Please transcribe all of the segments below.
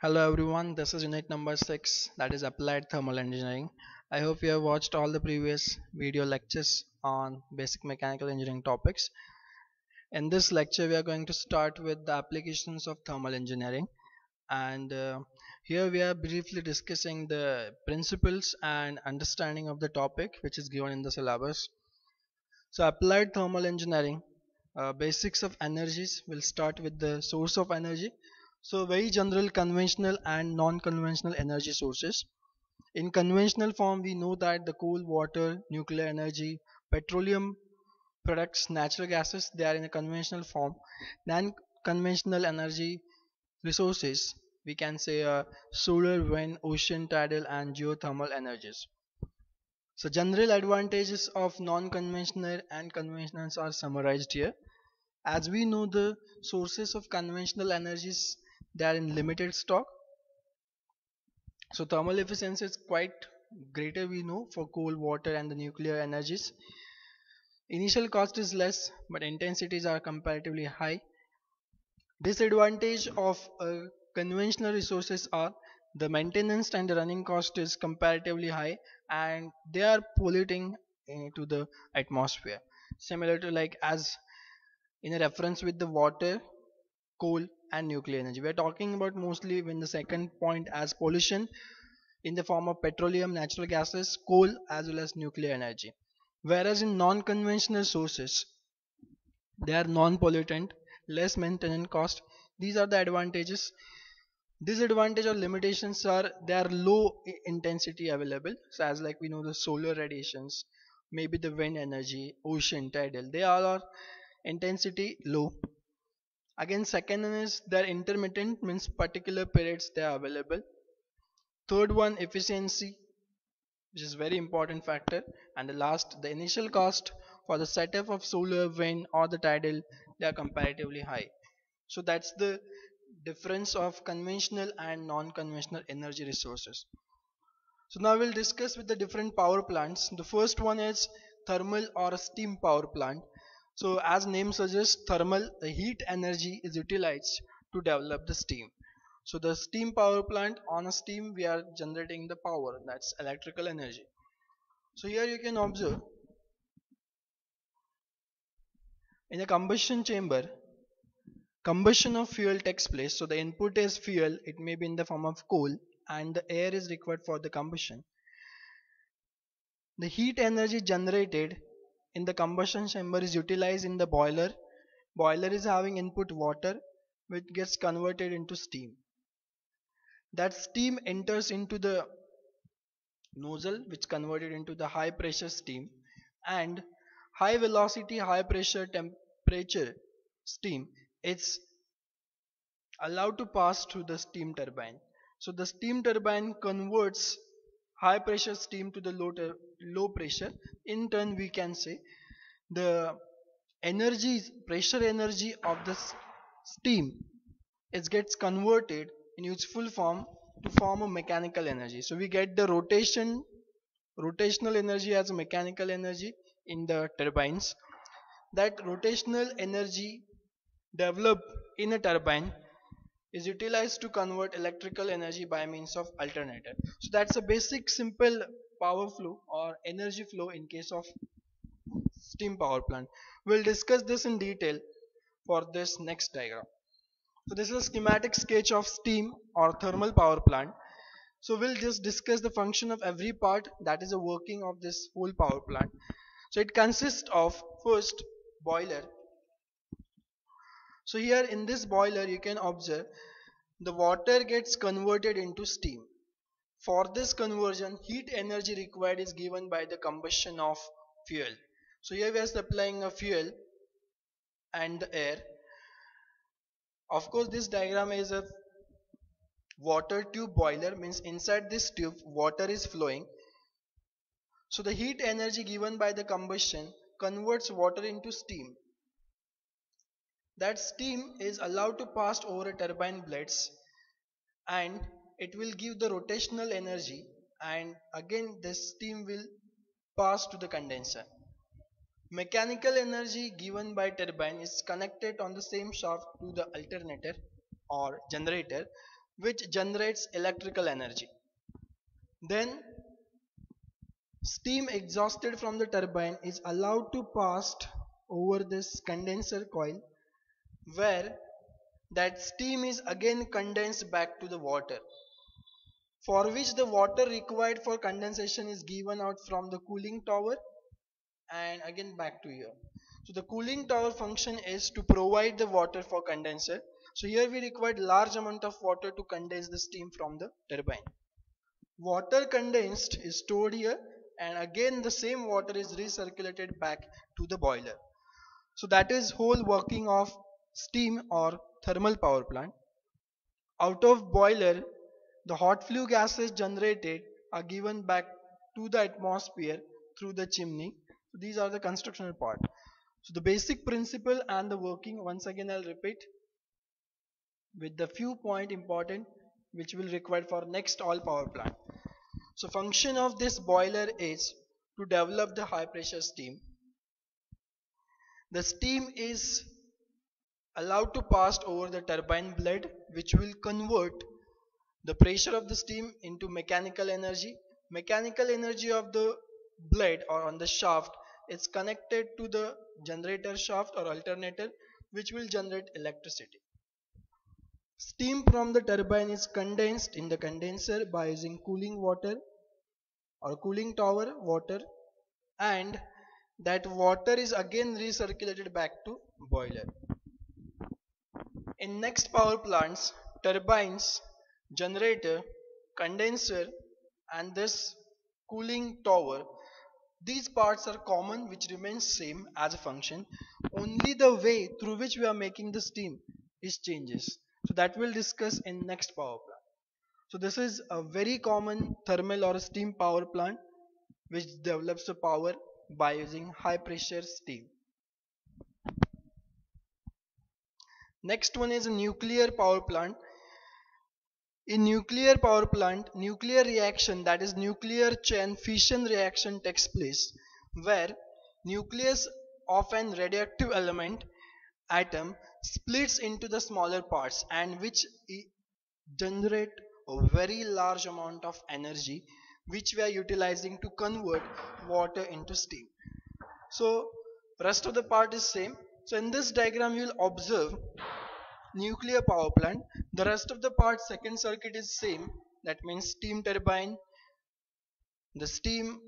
Hello everyone, this is unit number 6, that is applied thermal engineering. I hope you have watched all the previous video lectures on basic mechanical engineering topics. In this lecture we are going to start with the applications of thermal engineering, and here we are briefly discussing the principles and understanding of the topic which is given in the syllabus. So applied thermal engineering, basics of energies. Will start with the source of energy. So very general conventional and non-conventional energy sources. In conventional form we know that the coal, water, nuclear energy, petroleum products, natural gases, they are in a conventional form. Non-conventional energy resources, we can say solar, wind, ocean, tidal and geothermal energies. So general advantages of non-conventional and conventionals are summarized here. As we know, the sources of conventional energies, they are in limited stock. So thermal efficiency is quite greater, we know, for coal, water and the nuclear energies. Initial cost is less but intensities are comparatively high. Disadvantage of conventional resources are the maintenance and the running cost is comparatively high, and they are polluting to the atmosphere, similar to like as in a reference with the water, coal and nuclear energy. We are talking about mostly when the second point as pollution in the form of petroleum, natural gases, coal as well as nuclear energy. Whereas in non-conventional sources, they are non-pollutant, less maintenance cost. These are the advantages. Disadvantage or limitations are they are low intensity available. So as like we know the solar radiations, maybe the wind energy, ocean, tidal, they all are intensity low. Again, second one is they're intermittent, means particular periods they are available. Third one, efficiency, which is very important factor. And the last, the initial cost for the setup of solar, wind or the tidal, they are comparatively high. So that's the difference of conventional and non-conventional energy resources. So now we'll discuss with the different power plants. The first one is thermal or a steam power plant. So as name suggests, thermal, the heat energy is utilized to develop the steam. So the steam power plant, on a steam we are generating the power, that's electrical energy. So here you can observe in a combustion chamber, combustion of fuel takes place. So the input is fuel, it may be in the form of coal, and the air is required for the combustion. The heat energy generated in the combustion chamber is utilized in the boiler. Boiler is having input water which gets converted into steam. That steam enters into the nozzle which converted into the high pressure steam, and high velocity high pressure temperature steam is allowed to pass through the steam turbine. So the steam turbine converts high pressure steam to the low pressure. In turn we can say the energy, pressure energy of the steam, it gets converted in useful form to form a mechanical energy. So we get the rotational energy as a mechanical energy in the turbines. That rotational energy developed in a turbine is utilized to convert electrical energy by means of alternator. So that's a basic simple power flow or energy flow in case of steam power plant. We'll discuss this in detail for this next diagram. So this is a schematic sketch of steam or thermal power plant. So we'll just discuss the function of every part, that is the working of this whole power plant. So it consists of first boiler. So here in this boiler you can observe the water gets converted into steam. For this conversion, heat energy required is given by the combustion of fuel. So here we are supplying a fuel and the air. Of course this diagram is a water tube boiler, means inside this tube water is flowing. So the heat energy given by the combustion converts water into steam. That steam is allowed to pass over turbine blades, and it will give the rotational energy, and again this steam will pass to the condenser. Mechanical energy given by turbine is connected on the same shaft to the alternator or generator. which generates electrical energy. Then steam exhausted from the turbine is allowed to pass over this condenser coil, where that steam is again condensed back to the water, for which the water required for condensation is given out from the cooling tower and again back to here. So the cooling tower function is to provide the water for condenser. So here we required large amount of water to condense the steam from the turbine. Water condensed is stored here, and again the same water is recirculated back to the boiler. So that is whole working of steam or thermal power plant. Out of boiler, the hot flue gases generated are given back to the atmosphere through the chimney. So these are the constructional part. So the basic principle and the working, once again I'll repeat with the few point important which will require for next all power plant. So function of this boiler is to develop the high pressure steam. The steam is allowed to pass over the turbine blade, which will convert the pressure of the steam into mechanical energy. Mechanical energy of the blade or on the shaft is connected to the generator shaft or alternator, which will generate electricity. Steam from the turbine is condensed in the condenser by using cooling water or cooling tower water, and that water is again recirculated back to boiler. In next power plants, turbines, generator, condenser and this cooling tower, these parts are common which remains same as a function, only the way through which we are making the steam is changes. So that we'll discuss in next power plant. So this is a very common thermal or steam power plant which develops the power by using high pressure steam. Next one is a nuclear power plant. In nuclear power plant, nuclear reaction, that is nuclear chain fission reaction takes place, where nucleus of an radioactive element atom splits into the smaller parts, and which generate a very large amount of energy which we are utilizing to convert water into steam. So rest of the part is same. So in this diagram you will observe nuclear power plant. The rest of the part, second circuit is same, that means steam turbine. The steam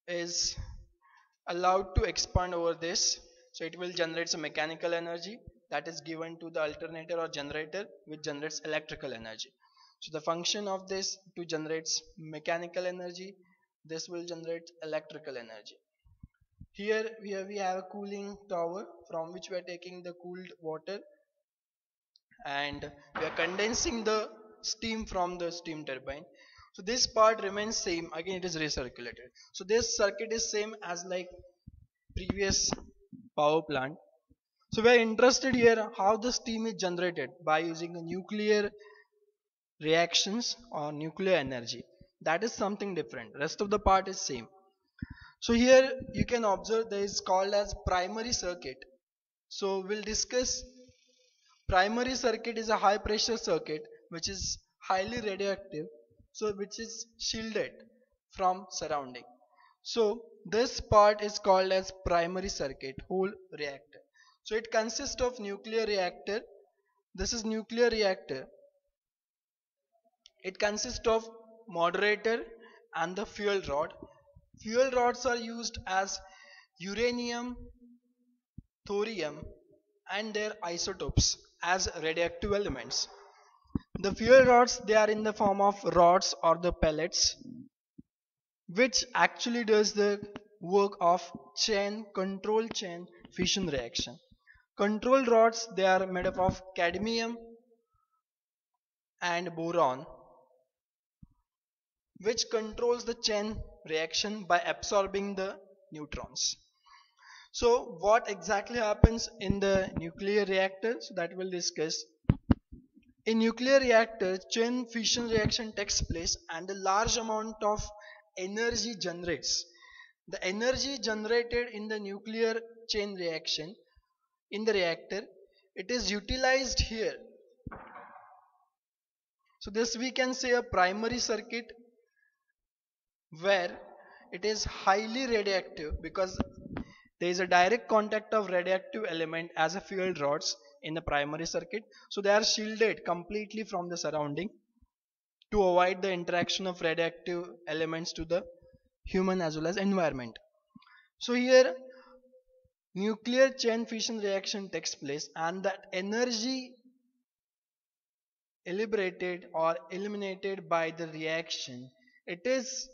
is allowed to expand over this, so it will generate some mechanical energy that is given to the alternator or generator, which generates electrical energy. So the function of this to generates mechanical energy, this will generate electrical energy. Here we have a cooling tower from which we are taking the cooled water and we are condensing the steam from the steam turbine. So this part remains same, again it is recirculated. So this circuit is same as like previous power plant. So we are interested here how the steam is generated by using the nuclear reactions or nuclear energy. That is something different, rest of the part is same. So here you can observe there is called as primary circuit. So we'll discuss primary circuit is a high pressure circuit which is highly radioactive, so which is shielded from surrounding. So this part is called as primary circuit, whole reactor. So it consists of nuclear reactor. This is nuclear reactor. It consists of moderator and the fuel rod. Fuel rods are used as uranium, thorium and their isotopes as radioactive elements. The fuel rods, they are in the form of rods or the pellets, which actually does the work of control chain fission reaction. Control rods, they are made up of cadmium and boron, which controls the chain reaction by absorbing the neutrons. So what exactly happens in the nuclear reactor? So that we'll discuss. In nuclear reactor, chain fission reaction takes place and a large amount of energy generates. The energy generated in the nuclear chain reaction in the reactor, it is utilized here So this we can say a primary circuit where it is highly radioactive because there is a direct contact of radioactive element as a fuel rods in the primary circuit, so they are shielded completely from the surrounding to avoid the interaction of radioactive elements to the human as well as environment. So here nuclear chain fission reaction takes place, and that energy liberated or eliminated by the reaction, it is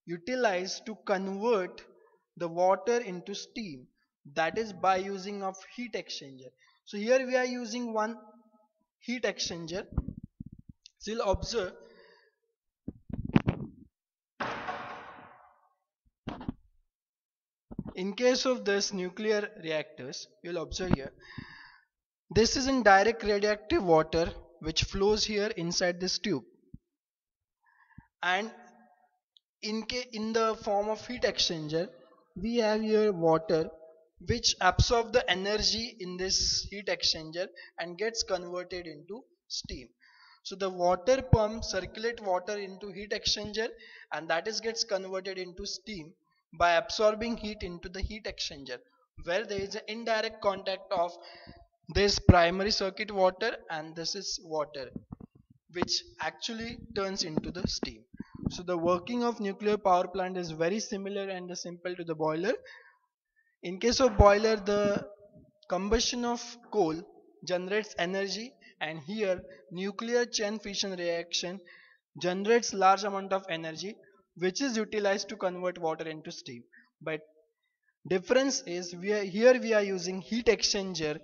utilized to convert the water into steam, that is by using of heat exchanger. So here we are using one heat exchanger. So you'll observe in case of this nuclear reactors, you'll observe here this is in direct radioactive water which flows here inside this tube, and in the form of heat exchanger we have here water which absorb the energy in this heat exchanger and gets converted into steam. So the water pump circulate water into heat exchanger, and that is gets converted into steam by absorbing heat into the heat exchanger, where there is an indirect contact of this primary circuit water and this is water which actually turns into the steam. So the working of nuclear power plant is very similar and simple to the boiler. In case of boiler, the combustion of coal generates energy, and here nuclear chain fission reaction generates large amount of energy which is utilized to convert water into steam. But difference is here we are using heat exchanger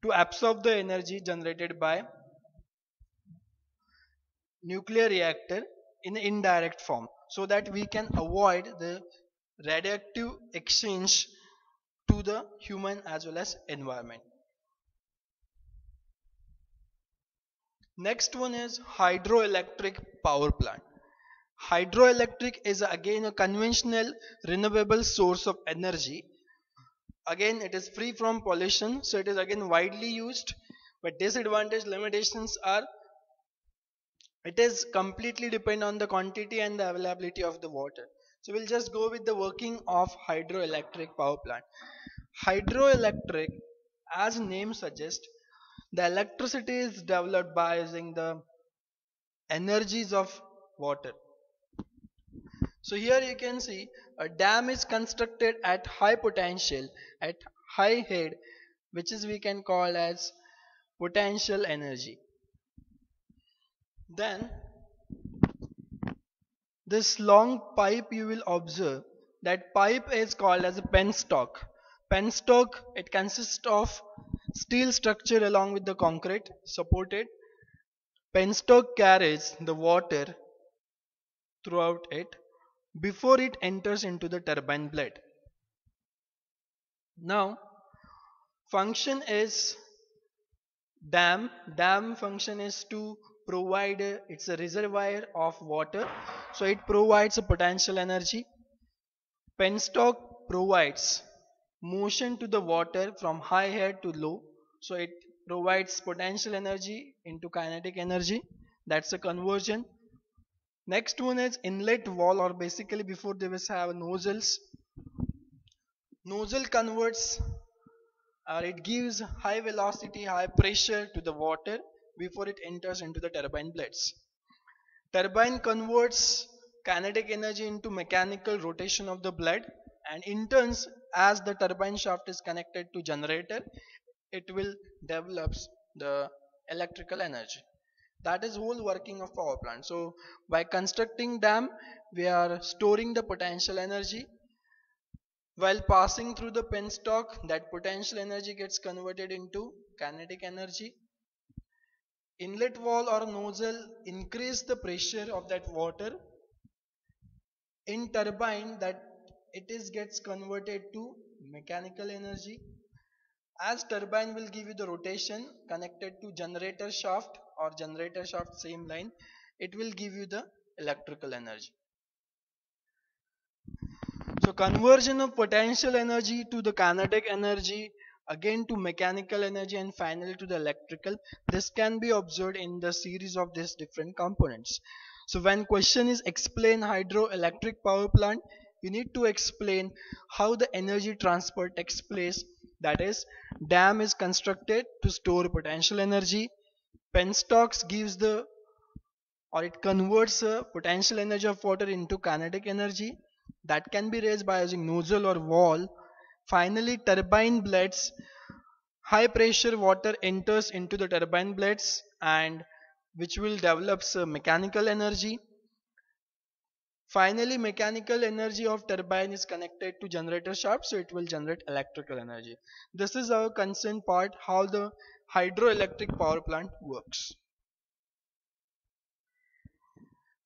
to absorb the energy generated by nuclear reactor in indirect form, so that we can avoid the radioactive exchange to the human as well as environment. Next one is hydroelectric power plant. Hydroelectric is again a conventional renewable source of energy. Again it is free from pollution, so it is again widely used, but disadvantage limitations are it is completely depend on the quantity and the availability of the water. So we'll just go with the working of hydroelectric power plant. Hydroelectric, as name suggests, the electricity is developed by using the energies of water. So here you can see a dam is constructed at high potential, at high head, which is we can call as potential energy. Then this long pipe, you will observe that pipe is called as a penstock. Penstock, it consists of steel structure along with the concrete supported. Penstock carries the water throughout it before it enters into the turbine blade. Now function is dam function is to provide it's a reservoir of water, so it provides a potential energy. Penstock provides motion to the water from high head to low, so it provides potential energy into kinetic energy, that's a conversion. Next one is inlet wall, or basically before they will have nozzles. Nozzle converts or it gives high velocity, high pressure to the water before it enters into the turbine blades. Turbine converts kinetic energy into mechanical rotation of the blade, and in turns, as the turbine shaft is connected to generator, it will develops the electrical energy. That is whole working of power plant. So by constructing dam, we are storing the potential energy. While passing through the penstock, that potential energy gets converted into kinetic energy. Inlet wall or nozzle increase the pressure of that water. In turbine, that it is gets converted to mechanical energy. As turbine will give you the rotation connected to generator shaft or generator shaft same line, it will give you the electrical energy. So conversion of potential energy to the kinetic energy again to mechanical energy, and finally to the electrical. This can be observed in the series of these different components. So when question is explain hydroelectric power plant, you need to explain how the energy transfer takes place. That is, dam is constructed to store potential energy. Penstocks gives the, or it converts potential energy of water into kinetic energy that can be raised by using nozzle or wall. Finally, turbine blades, high pressure water enters into the turbine blades and which will develop mechanical energy. Finally, mechanical energy of turbine is connected to generator shaft, so it will generate electrical energy. This is our concern part, how the hydroelectric power plant works.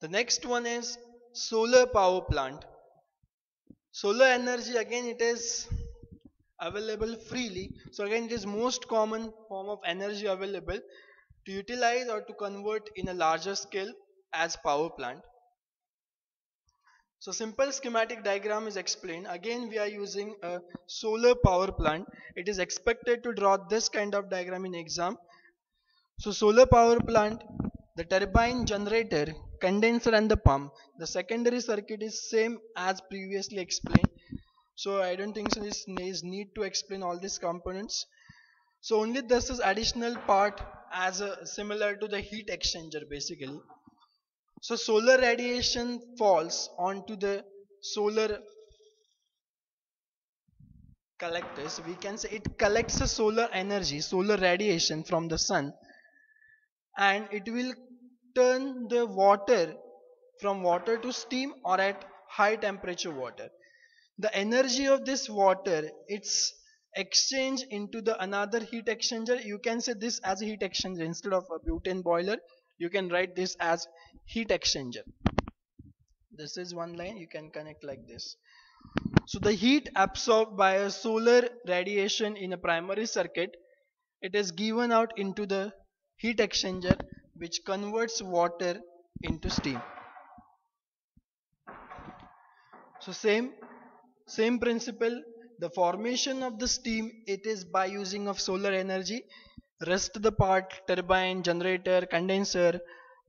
The next one is solar power plant. Solar energy, again it is available freely. So again it is most common form of energy available to utilize or to convert in a larger scale as power plant. So simple schematic diagram is explained. Again we are using a solar power plant. It is expected to draw this kind of diagram in exam. So solar power plant, the turbine, generator, condenser and the pump. The secondary circuit is same as previously explained. So I don't think so this is need to explain all these components. So only this is additional part as a, similar to the heat exchanger basically. So solar radiation falls onto the solar collectors. We can say it collects the solar energy, solar radiation from the sun, and it will turn the water from water to steam or at high temperature water. The energy of this water, it's exchange into the another heat exchanger. You can say this as a heat exchanger instead of a butane boiler. You can write this as heat exchanger. This is one line, you can connect like this. So the heat absorbed by a solar radiation in a primary circuit, it is given out into the heat exchanger which converts water into steam. So same principle, the formation of the steam, it is by using of solar energy. Rest the part, turbine, generator, condenser,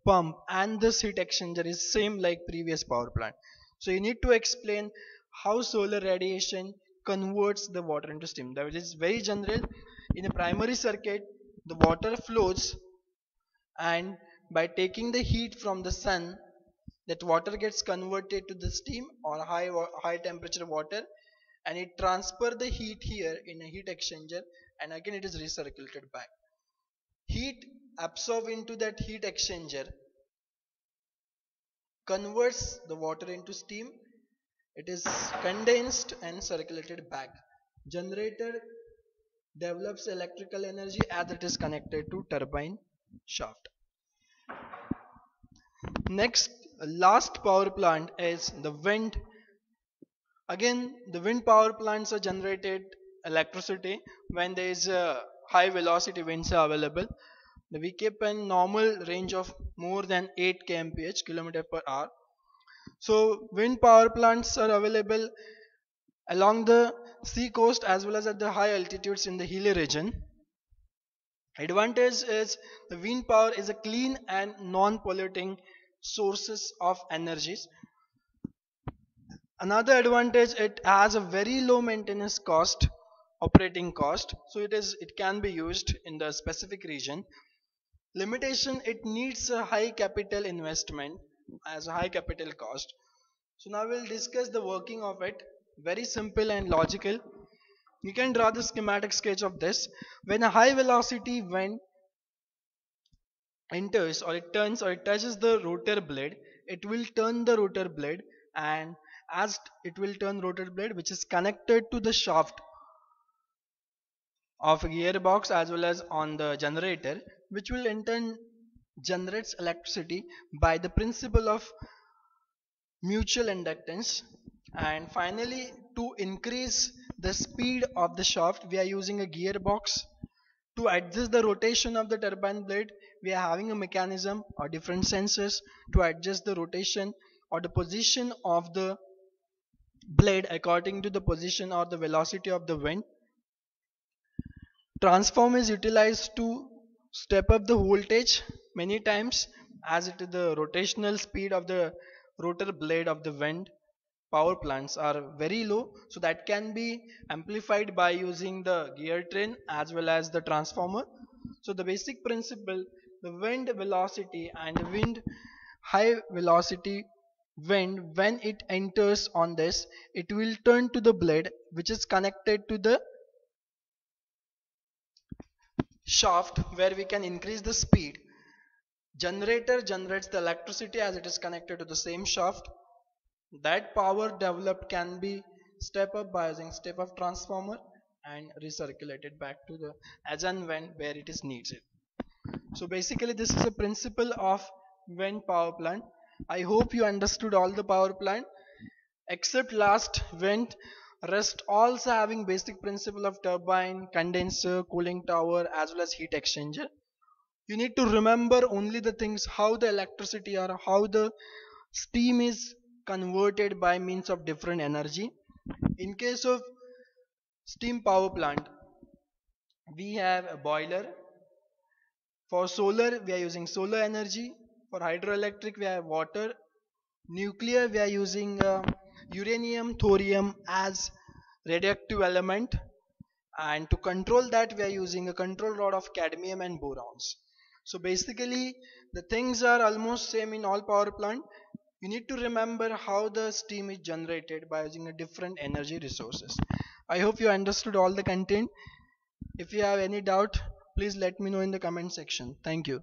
pump and this heat exchanger is same like previous power plant. So you need to explain how solar radiation converts the water into steam. That is very general. In a primary circuit, the water flows, and by taking the heat from the sun, that water gets converted to the steam or high temperature water, and it transfer the heat here in a heat exchanger, and again it is recirculated back. Heat absorbed into that heat exchanger converts the water into steam. It is condensed and circulated back. Generator develops electrical energy as it is connected to turbine shaft. Next, last power plant is the wind. Again, the wind power plants are generated electricity when there is a high velocity winds are available. We keep a normal range of more than 8 kmph, kilometer per hour. So wind power plants are available along the sea coast as well as at the high altitudes in the hilly region. Advantage is the wind power is a clean and non-polluting sources of energies. Another advantage, it has a very low maintenance cost, operating cost, so it can be used in the specific region. Limitation, it needs a high capital investment as a high capital cost. So now we'll discuss the working of it. Very simple and logical. You can draw the schematic sketch of this. When a high velocity wind enters or it turns or it touches the rotor blade, it will turn the rotor blade, and as it will turn rotor blade which is connected to the shaft of a gearbox as well as on the generator, which will in turn generates electricity by the principle of mutual inductance. And finally, to increase the speed of the shaft, we are using a gearbox. To adjust the rotation of the turbine blade, we are having a mechanism or different sensors to adjust the rotation or the position of the blade according to the position or the velocity of the wind. Transform is utilized to step up the voltage many times, as it is the rotational speed of the rotor blade of the wind power plants are very low, so that can be amplified by using the gear train as well as the transformer. So the basic principle, the wind velocity and wind high velocity wind, when it enters on this, it will turn to the blade which is connected to the shaft, where we can increase the speed. Generator generates the electricity as it is connected to the same shaft. That power developed can be step up by using step up transformer and recirculated back to the as and when where it is needed. So basically this is a principle of wind power plant. I hope you understood all the power plant except last wind, rest also having basic principle of turbine, condenser, cooling tower as well as heat exchanger. You need to remember only the things how the electricity or how the steam is converted by means of different energy. In case of steam power plant, we have a boiler. For solar we are using solar energy. For hydroelectric we have water. Nuclear we are using uranium, thorium as radioactive element, and to control that we are using a control rod of cadmium and borons. So basically the things are almost same in all power plant. You need to remember how the steam is generated by using a different energy resources. I hope you understood all the content. If you have any doubt, please let me know in the comment section. Thank you.